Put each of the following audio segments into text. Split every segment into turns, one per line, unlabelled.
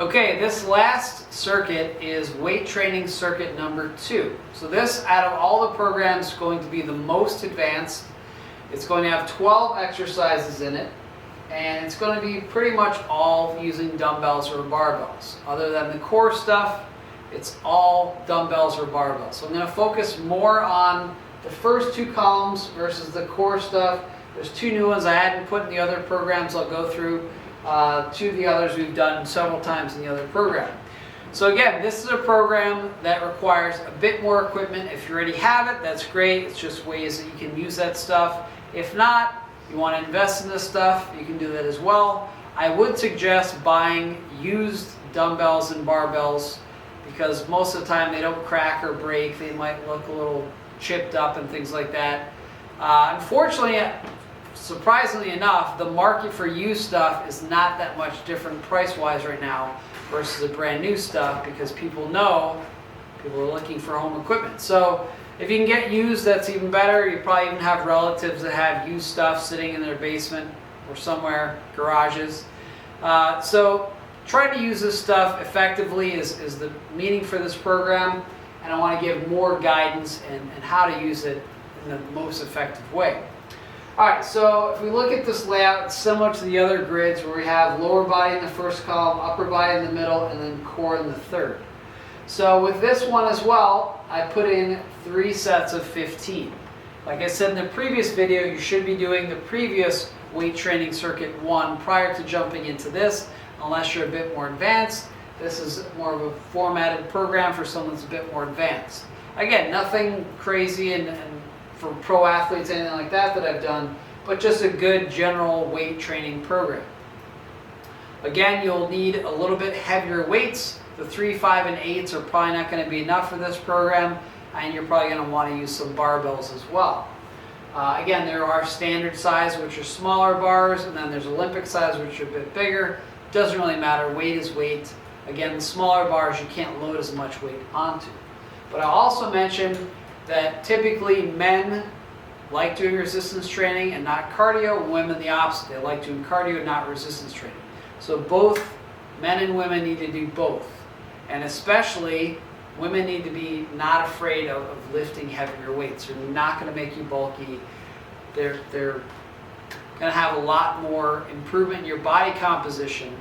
Okay, this last circuit is weight training circuit number 2. So this, out of all the programs, is going to be the most advanced. It's going to have 12 exercises in it, and it's going to be pretty much all using dumbbells or barbells. Other than the core stuff, it's all dumbbells or barbells. So I'm going to focus more on the first 2 columns versus the core stuff. There's 2 new ones I hadn't put in the other programs I'll go through. 2 of the others we've done several times in the other program. So again, this is a program that requires a bit more equipment. If you already have it, that's great. It's just ways that you can use that stuff. If not, you want to invest in this stuff, you can do that as well. I would suggest buying used dumbbells and barbells because most of the time they don't crack or break. They might look a little chipped up and things like that. Unfortunately, surprisingly enough, the market for used stuff is not that much different price-wise right now versus the brand new stuff because people know people are looking for home equipment. So if you can get used, that's even better. You probably even have relatives that have used stuff sitting in their basement or somewhere, garages. So trying to use this stuff effectively is the meaning for this program, and I want to give more guidance and how to use it in the most effective way. Alright, so if we look at this layout, it's similar to the other grids where we have lower body in the first column, upper body in the middle, and then core in the third. So with this one as well, I put in 3 sets of 15. Like I said in the previous video, you should be doing the previous weight training circuit 1 prior to jumping into this, unless you're a bit more advanced. This is more of a formatted program for someone that's a bit more advanced. Again, nothing crazy and for pro athletes, anything like that I've done, but just a good general weight training program. Again, you'll need a little bit heavier weights. The 3, 5, and 8s are probably not going to be enough for this program, and you're probably going to want to use some barbells as well. Again, there are standard size, which are smaller bars, and then there's Olympic size, which are a bit bigger. Doesn't really matter. Weight is weight. Again, the smaller bars you can't load as much weight onto. But I also mentioned that typically men like doing resistance training and not cardio, and women the opposite. They like doing cardio and not resistance training. So both men and women need to do both. And especially women need to be not afraid of lifting heavier weights. They're not going to make you bulky. They're going to have a lot more improvement in your body composition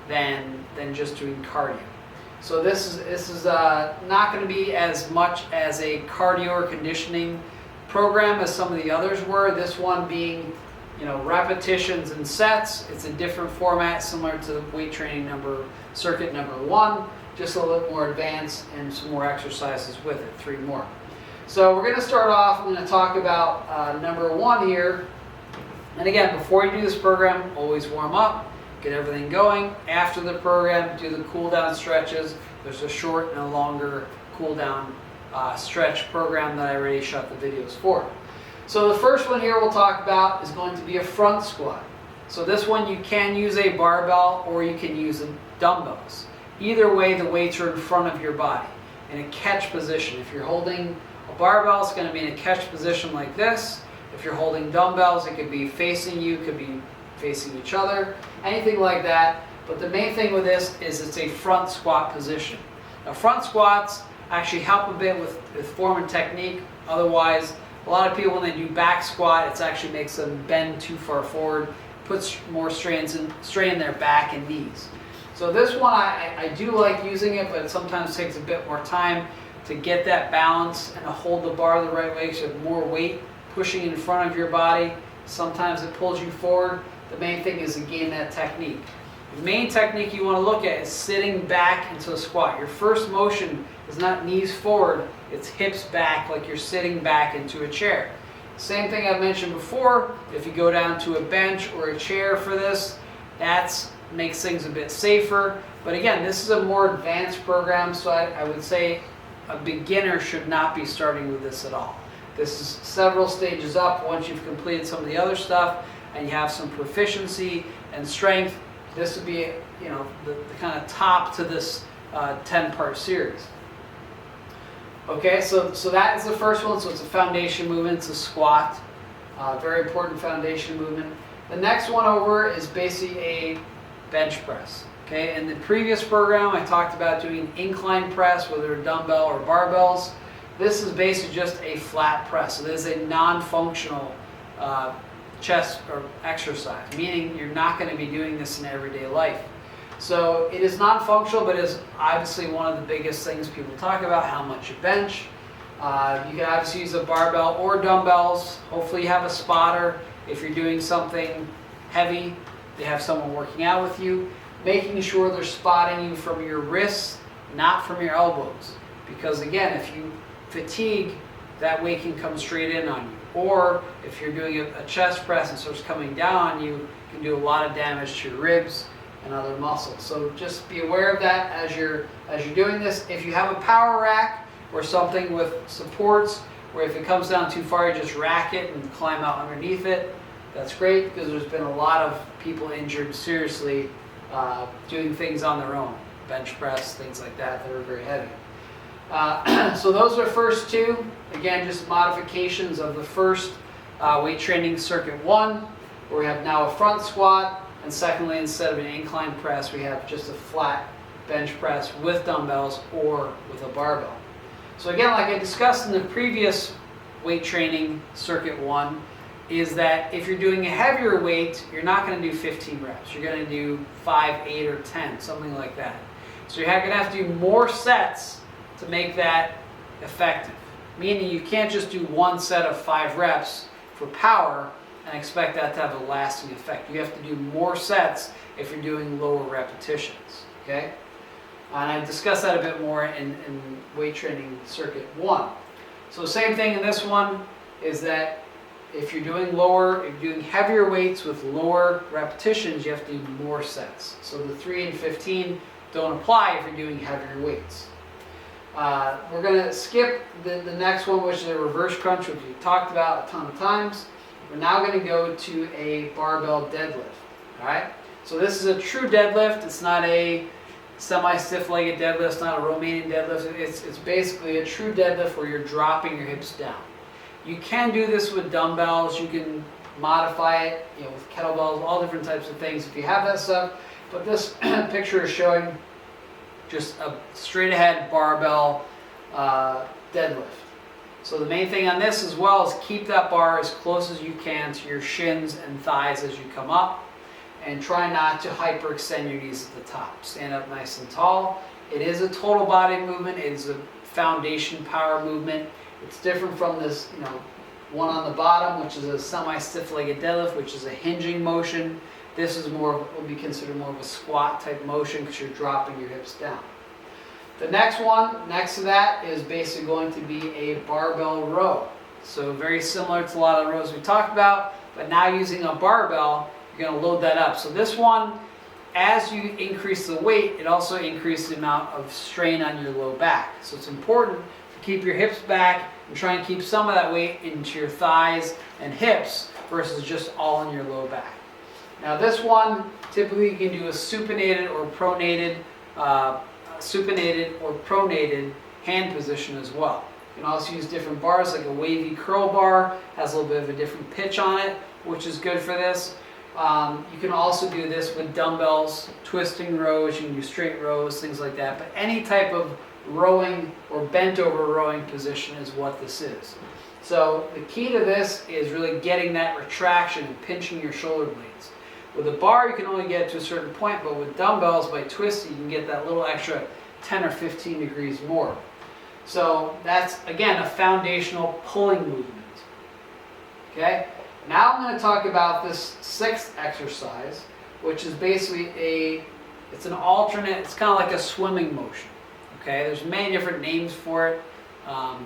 than just doing cardio. So this is not going to be as much as a cardio or conditioning program as some of the others were. This one being, repetitions and sets. It's a different format, similar to the weight training circuit number 1, just a little more advanced and some more exercises with it, 3 more. So we're going to start off. I'm going to talk about number 1 here. And again, before you do this program, always warm up. Get everything going. After the program, do the cool down stretches. There's a short and a longer cool down stretch program that I already shot the videos for. So the first one here we'll talk about is going to be a front squat. So this one you can use a barbell or you can use dumbbells. Either way, the weights are in front of your body in a catch position. If you're holding a barbell, it's going to be in a catch position like this. If you're holding dumbbells, it could be facing you, it could be facing each other, anything like that. But the main thing with this is it's a front squat position. Now front squats actually help a bit with form and technique. Otherwise, a lot of people when they do back squat, it actually makes them bend too far forward, puts more strain in their back and knees. So this one I do like using it, but it sometimes takes a bit more time to get that balance and to hold the bar the right way, so you have more weight pushing in front of your body. Sometimes it pulls you forward. The main thing is to gain that technique. The main technique you want to look at is sitting back into a squat. Your first motion is not knees forward, it's hips back, like you're sitting back into a chair. Same thing I mentioned before, if you go down to a bench or a chair for this, that makes things a bit safer. But again, this is a more advanced program, so I would say a beginner should not be starting with this at all. This is several stages up once you've completed some of the other stuff and you have some proficiency and strength. This would be, the kind of top to this 10-part series. Okay, so that is the first one. So it's a foundation movement. It's a squat. Very important foundation movement. The next one over is basically a bench press. Okay, in the previous program I talked about doing incline press, whether a dumbbell or barbells. This is basically just a flat press. So this is a non-functional chest or exercise, meaning you're not going to be doing this in everyday life. So it is non-functional, but is obviously one of the biggest things people talk about, how much you bench. You can obviously use a barbell or dumbbells. Hopefully you have a spotter. If you're doing something heavy, you have someone working out with you, making sure they're spotting you from your wrists, not from your elbows. Because again, if you fatigue, that weight can come straight in on you. Or if you're doing a chest press and starts coming down on you, it can do a lot of damage to your ribs and other muscles. So just be aware of that as you're doing this. If you have a power rack or something with supports, where if it comes down too far, you just rack it and climb out underneath it, that's great, because there's been a lot of people injured seriously doing things on their own, bench press, things like that are very heavy. So those are the first two. Again, just modifications of the first weight training circuit 1, where we have now a front squat, and secondly, instead of an incline press, we have just a flat bench press with dumbbells or with a barbell. So again, like I discussed in the previous weight training circuit 1, is that if you're doing a heavier weight, you're not going to do 15 reps. You're going to do 5, 8, or 10, something like that. So you're going to have to do more sets to make that effective. Meaning you can't just do one set of 5 reps for power and expect that to have a lasting effect. You have to do more sets if you're doing lower repetitions. Okay? And I discussed that a bit more in weight training circuit 1. So same thing in this one, is that if you're doing heavier weights with lower repetitions, you have to do more sets. So the 3 and 15 don't apply if you're doing heavier weights. We're going to skip the next one, which is a reverse crunch, which we talked about a ton of times. We're now going to go to a barbell deadlift. All right. So this is a true deadlift. It's not a semi-stiff-legged deadlift. It's not a Romanian deadlift. It's basically a true deadlift where you're dropping your hips down. You can do this with dumbbells. You can modify it, with kettlebells, all different types of things if you have that stuff. But this picture is showing just a straight ahead barbell deadlift. So the main thing on this as well is keep that bar as close as you can to your shins and thighs as you come up, and try not to hyperextend your knees at the top. Stand up nice and tall. It is a total body movement. It is a foundation power movement. It's different from this, one on the bottom, which is a semi-stiff-legged deadlift, which is a hinging motion. This is would be considered more of a squat type motion because you're dropping your hips down. The next one, next to that, is basically going to be a barbell row. So very similar to a lot of the rows we talked about, but now using a barbell, you're going to load that up. So this one, as you increase the weight, it also increases the amount of strain on your low back. So it's important to keep your hips back and try and keep some of that weight into your thighs and hips versus just all in your low back. Now this one, typically you can do a supinated or pronated hand position as well. You can also use different bars, like a wavy curl bar, has a little bit of a different pitch on it, which is good for this. You can also do this with dumbbells, twisting rows, you can do straight rows, things like that. But any type of rowing or bent over rowing position is what this is. So the key to this is really getting that retraction and pinching your shoulder blades. With a bar, you can only get to a certain point, but with dumbbells, by twisting, you can get that little extra 10 or 15 degrees more. So that's, again, a foundational pulling movement. Okay? Now I'm going to talk about this 6th exercise, which is basically it's an alternate, it's kind of like a swimming motion. Okay? There's many different names for it.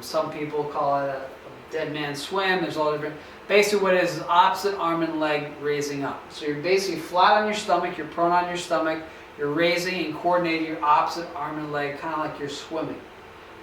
Some people call it a dead man swim. There's all different. Basically what it is opposite arm and leg raising up. So you're basically flat on your stomach, you're prone on your stomach, you're raising and coordinating your opposite arm and leg, kind of like you're swimming.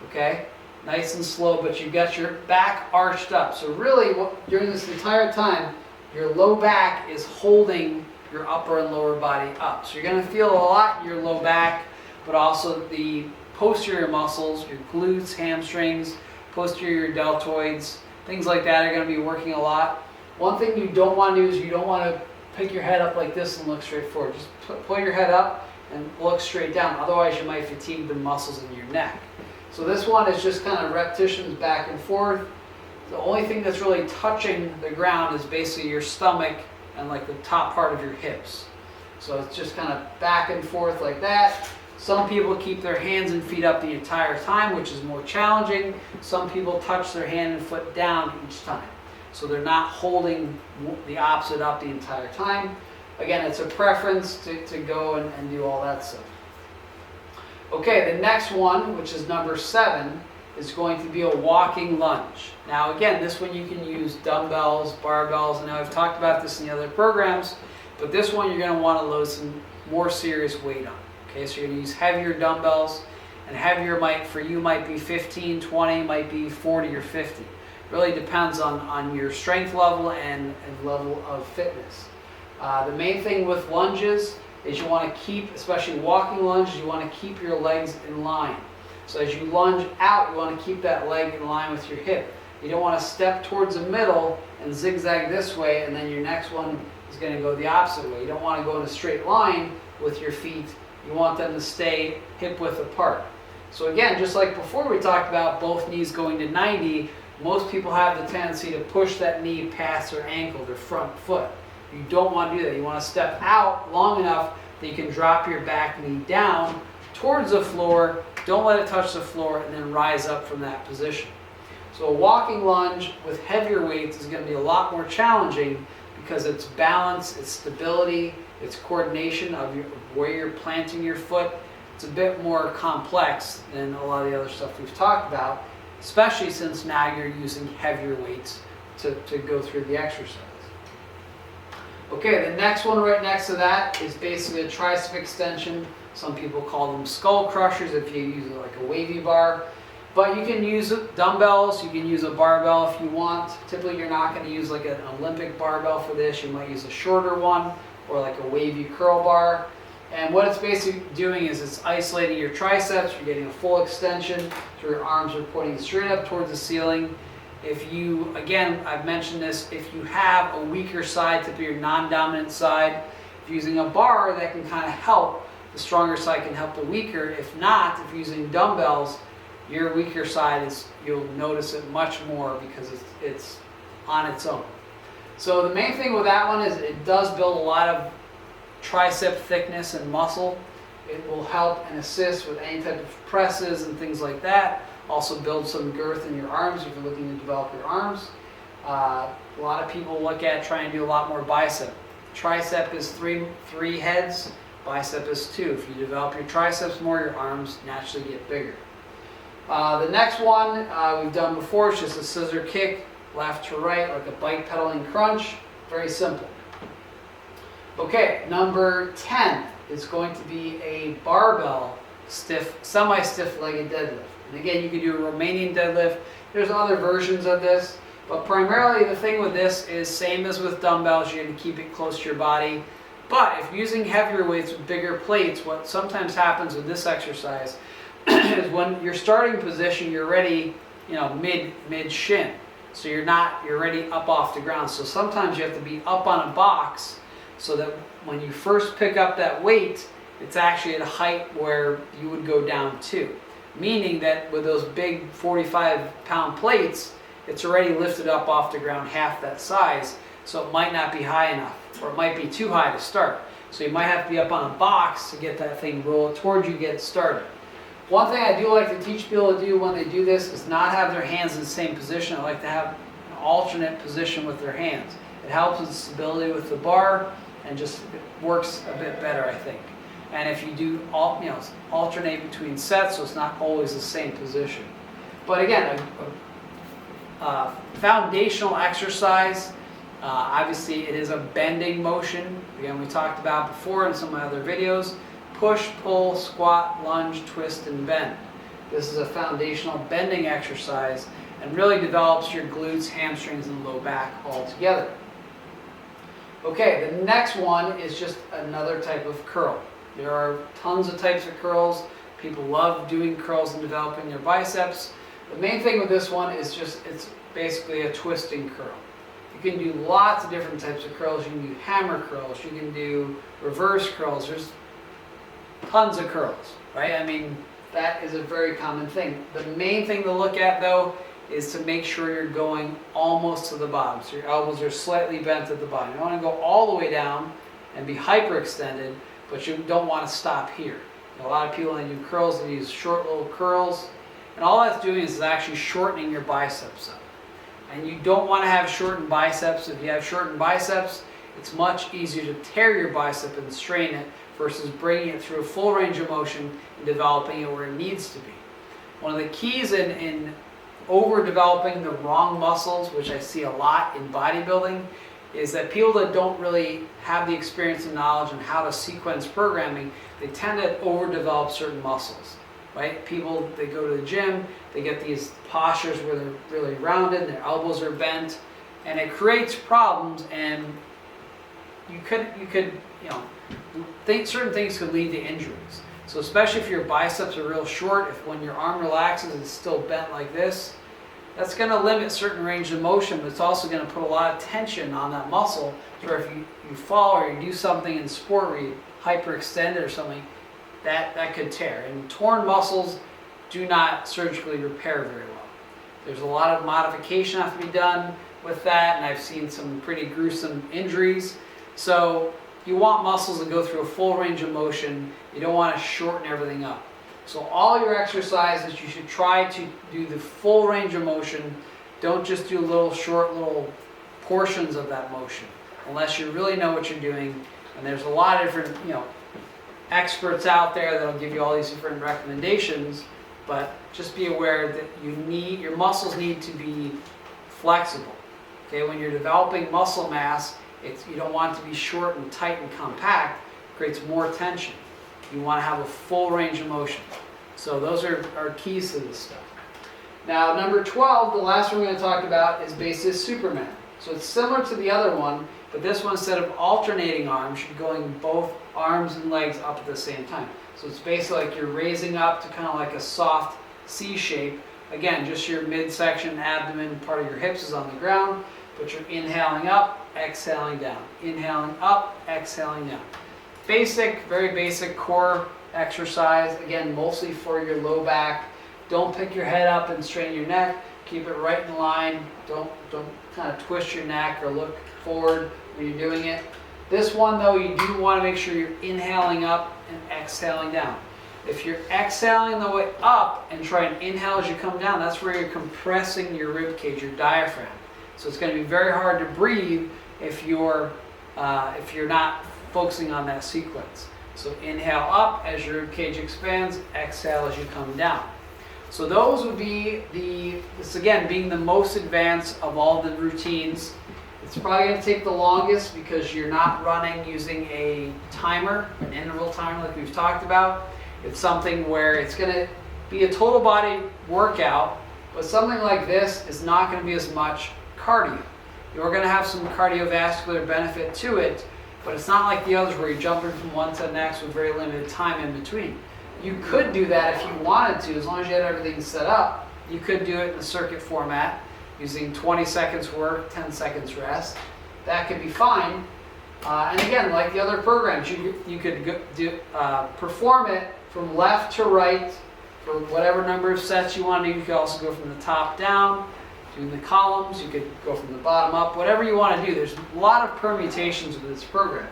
Okay? Nice and slow, but you've got your back arched up. So really, during this entire time, your low back is holding your upper and lower body up. So you're going to feel a lot in your low back, but also the posterior muscles, your glutes, hamstrings, posterior deltoids, things like that are going to be working a lot. One thing you don't want to do is you don't want to pick your head up like this and look straight forward. Just pull your head up and look straight down. Otherwise, you might fatigue the muscles in your neck. So this one is just kind of repetitions back and forth. The only thing that's really touching the ground is basically your stomach and like the top part of your hips. So it's just kind of back and forth like that. Some people keep their hands and feet up the entire time, which is more challenging. Some people touch their hand and foot down each time. So they're not holding the opposite up the entire time. Again, it's a preference to go and do all that stuff. Okay, the next one, which is number 7, is going to be a walking lunge. Now again, this one you can use dumbbells, barbells, and I've talked about this in the other programs, but this one you're going to want to load some more serious weight on. Okay, so you're going to use heavier dumbbells, and heavier for you might be 15, 20, might be 40 or 50. Really depends on your strength level and level of fitness. The main thing with lunges is you want to keep, especially walking lunges, you want to keep your legs in line. So as you lunge out, you want to keep that leg in line with your hip. You don't want to step towards the middle and zigzag this way, and then your next one is going to go the opposite way. You don't want to go in a straight line with your feet. You want them to stay hip width apart. So again, just like before we talked about both knees going to 90, most people have the tendency to push that knee past their ankle, their front foot. You don't want to do that. You want to step out long enough that you can drop your back knee down towards the floor. Don't let it touch the floor, and then rise up from that position. So a walking lunge with heavier weights is going to be a lot more challenging because it's balance, it's stability, it's coordination of where you're planting your foot. It's a bit more complex than a lot of the other stuff we've talked about, especially since now you're using heavier weights to go through the exercise. Okay, the next one right next to that is basically a tricep extension. Some people call them skull crushers if you use like a wavy bar. But you can use dumbbells, you can use a barbell if you want. Typically you're not going to use like an Olympic barbell for this. You might use a shorter one or like a wavy curl bar. And what it's basically doing is it's isolating your triceps. You're getting a full extension so your arms are pointing straight up towards the ceiling. If you, again, I've mentioned this, if you have a weaker side, typically your non-dominant side, if you're using a bar, that can kind of help. The stronger side can help the weaker. If not, if you're using dumbbells, your weaker side you'll notice it much more because it's on its own. So the main thing with that one is it does build a lot of tricep thickness and muscle. It will help and assist with any type of presses and things like that. Also build some girth in your arms if you're looking to develop your arms. A lot of people look at trying to do a lot more bicep. Tricep is three heads, bicep is 2. If you develop your triceps more, your arms naturally get bigger. The next one we've done before, it's just a scissor kick, left to right, like a bike pedaling crunch. Very simple. Okay, number 10 is going to be a barbell semi-stiff legged deadlift. And again, you can do a Romanian deadlift. There's other versions of this, but primarily the thing with this is same as with dumbbells, you're going to keep it close to your body. But if using heavier weights with bigger plates, what sometimes happens with this exercise is when you're starting position, you're already, mid shin. So you're already up off the ground. So sometimes you have to be up on a box so that when you first pick up that weight, it's actually at a height where you would go down to. Meaning that with those big 45-pound plates, it's already lifted up off the ground half that size, so it might not be high enough, or it might be too high to start. So you might have to be up on a box to get that thing roll towards you, get started. One thing I do like to teach people to do when they do this is not have their hands in the same position. I like to have an alternate position with their hands. It helps with stability with the bar and just it works a bit better, I think. And if you do alternate between sets, so it's not always the same position. But again, a foundational exercise. Obviously, it is a bending motion. Again, we talked about before in some of my other videos. Push, pull, squat, lunge, twist, and bend. This is a foundational bending exercise and really develops your glutes, hamstrings, and low back all together. Okay, the next one is just another type of curl. There are tons of types of curls. People love doing curls and developing their biceps. The main thing with this one is it's basically a twisting curl. You can do lots of different types of curls. You can do hammer curls, you can do reverse curls. There's tons of curls, right? I mean, that is a very common thing. The main thing to look at though is to make sure you're going almost to the bottom. So your elbows are slightly bent at the bottom. You don't want to go all the way down and be hyperextended, but you don't want to stop here. A lot of people, when they do curls, they use short little curls, and all that's doing is actually shortening your biceps up. And you don't want to have shortened biceps. If you have shortened biceps, it's much easier to tear your bicep and strain it versus bringing it through a full range of motion and developing it where it needs to be. One of the keys in overdeveloping the wrong muscles, which I see a lot in bodybuilding, is that people that don't really have the experience and knowledge on how to sequence programming, they tend to overdevelop certain muscles, right? People, they go to the gym, they get these postures where they're really rounded, their elbows are bent, and it creates problems, and you could think certain things could lead to injuries. So especially if your biceps are real short, if when your arm relaxes it's still bent like this, that's going to limit certain range of motion, but it's also going to put a lot of tension on that muscle, where if you fall or you do something in sport where you hyperextend it or something, that could tear. And torn muscles do not surgically repair very well. There's a lot of modification have to be done with that, and I've seen some pretty gruesome injuries. So you want muscles that go through a full range of motion. You don't want to shorten everything up. So all your exercises, you should try to do the full range of motion. Don't just do short little portions of that motion, unless you really know what you're doing. And there's a lot of different, experts out there that'll give you all these different recommendations, but just be aware that your muscles need to be flexible. Okay, when you're developing muscle mass, you don't want it to be short and tight and compact. It creates more tension. You want to have a full range of motion. So those are keys to this stuff. Now, number 12, the last one we're going to talk about is basically Superman. So it's similar to the other one, but this one, instead of alternating arms, you're going both arms and legs up at the same time. So it's basically like you're raising up to kind of like a soft C shape. Again, just your midsection, abdomen, part of your hips is on the ground, but you're inhaling up, exhaling down. Inhaling up, exhaling down. Basic, very basic core exercise. Again, mostly for your low back. Don't pick your head up and strain your neck. Keep it right in line. Don't kind of twist your neck or look forward when you're doing it. This one though, you do want to make sure you're inhaling up and exhaling down. If you're exhaling the way up and try and inhale as you come down, that's where you're compressing your rib cage, your diaphragm. So it's going to be very hard to breathe if you're not focusing on that sequence. So inhale up as your rib cage expands, exhale as you come down. So those would be this again being the most advanced of all the routines. It's probably going to take the longest because you're not running using a timer, an interval timer like we've talked about. It's something where it's going to be a total body workout, but something like this is not going to be as much cardio. You're going to have some cardiovascular benefit to it, but it's not like the others where you're jumping from one to the next with very limited time in between. You could do that if you wanted to, as long as you had everything set up. You could do it in the circuit format using 20 seconds work, 10 seconds rest. That could be fine. And again, like the other programs, you could perform it from left to right for whatever number of sets you want to do. You could also go from the top down, doing the columns. You could go from the bottom up, whatever you want to do. There's a lot of permutations with this program.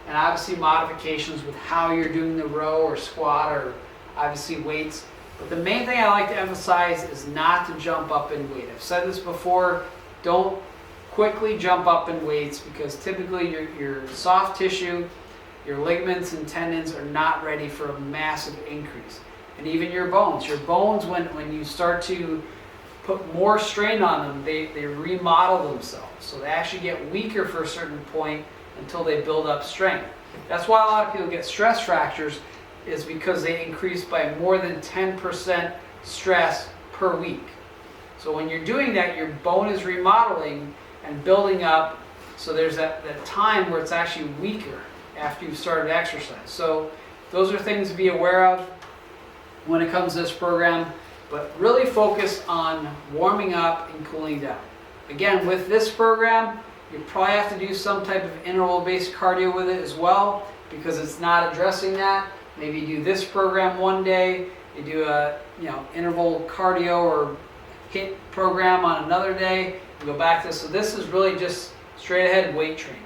And obviously modifications with how you're doing the row or squat or obviously weights. But the main thing I like to emphasize is not to jump up in weight. I've said this before, don't quickly jump up in weights because typically your soft tissue, your ligaments and tendons are not ready for a massive increase. And even your bones when you start to put more strain on them, they remodel themselves. So they actually get weaker for a certain point until they build up strength. That's why a lot of people get stress fractures, is because they increase by more than 10% stress per week. So when you're doing that, your bone is remodeling and building up, so there's that time where it's actually weaker after you've started exercise. So those are things to be aware of when it comes to this program, but really focus on warming up and cooling down. Again, with this program, you probably have to do some type of interval-based cardio with it as well, because it's not addressing that. Maybe you do this program one day, you do a interval cardio or HIIT program on another day, and go back to this. So this is really just straight ahead weight training.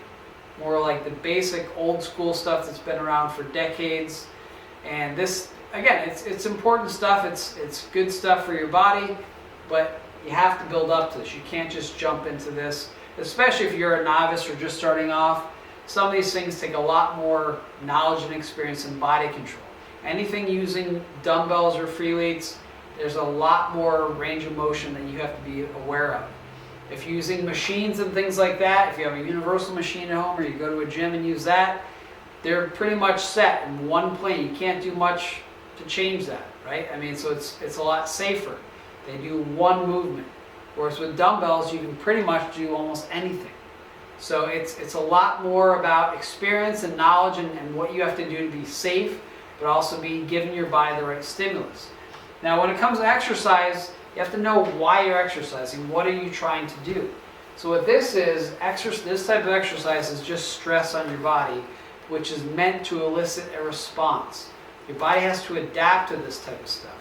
More like the basic old school stuff that's been around for decades. And this, again, it's important stuff, it's good stuff for your body, but you have to build up to this. You can't just jump into this, especially if you're a novice or just starting off. Some of these things take a lot more knowledge and experience and body control. Anything using dumbbells or free weights, there's a lot more range of motion that you have to be aware of. If you're using machines and things like that, if you have a universal machine at home or you go to a gym and use that, they're pretty much set in one plane. You can't do much to change that, right? I mean, so it's a lot safer. They do one movement. Whereas with dumbbells, you can pretty much do almost anything. So it's a lot more about experience and knowledge and what you have to do to be safe, but also be giving your body the right stimulus. Now, when it comes to exercise, you have to know why you're exercising. What are you trying to do? So what this is, this type of exercise is just stress on your body, which is meant to elicit a response. Your body has to adapt to this type of stuff.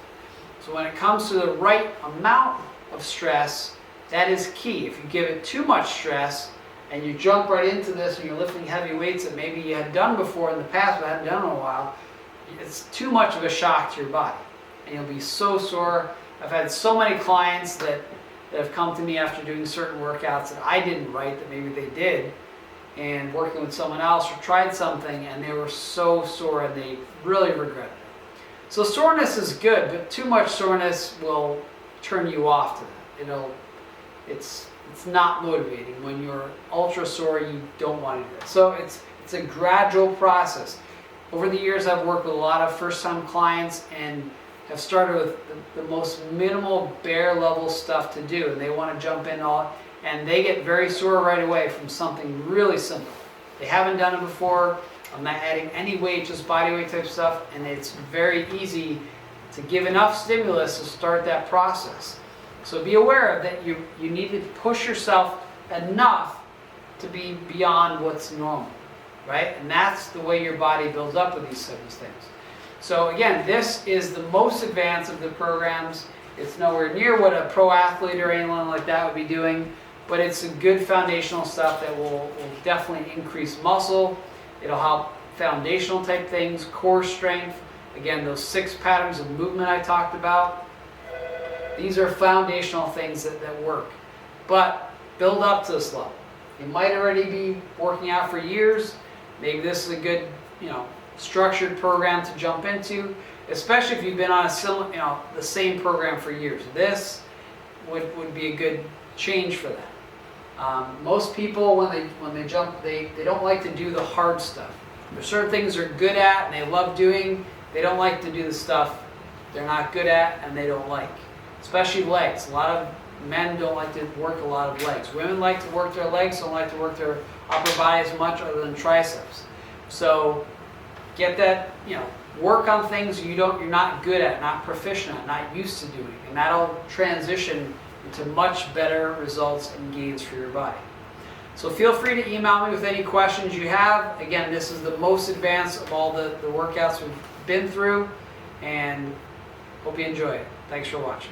So when it comes to the right amount of stress, that is key. If you give it too much stress and you jump right into this and you're lifting heavy weights that maybe you had done before in the past but hadn't done in a while, it's too much of a shock to your body. And you'll be so sore. I've had so many clients that have come to me after doing certain workouts that I didn't write, that maybe they did, and working with someone else or tried something, and they were so sore and they really regretted it. So soreness is good, but too much soreness will turn you off to that. It's not motivating. When you're ultra sore, you don't want to do that. So it's a gradual process. Over the years, I've worked with a lot of first-time clients and have started with the most minimal, bare level stuff to do, and they want to jump in and they get very sore right away from something really simple. They haven't done it before. I'm not adding any weight, just body weight type stuff, and it's very easy to give enough stimulus to start that process. So be aware of that you need to push yourself enough to be beyond what's normal, right? And that's the way your body builds up with these types of things. So again, this is the most advanced of the programs. It's nowhere near what a pro athlete or anyone like that would be doing, but it's a good foundational stuff that will definitely increase muscle. It'll help foundational type things, core strength. Again, those 6 patterns of movement I talked about. These are foundational things that work. But build up to this level. You might already be working out for years. Maybe this is a good, structured program to jump into, especially if you've been on the same program for years. This would be a good change for that. Most people, when they jump, they don't like to do the hard stuff. There's certain things they're good at and they love doing. They don't like to do the stuff they're not good at and they don't like, especially legs. A lot of men don't like to work a lot of legs. Women like to work their legs, don't like to work their upper body as much other than triceps. So get that, work on things you're not good at, not proficient at, not used to doing, and that'll transition into much better results and gains for your body. So feel free to email me with any questions you have. Again, this is the most advanced of all the workouts we've been through, and hope you enjoy it. Thanks for watching.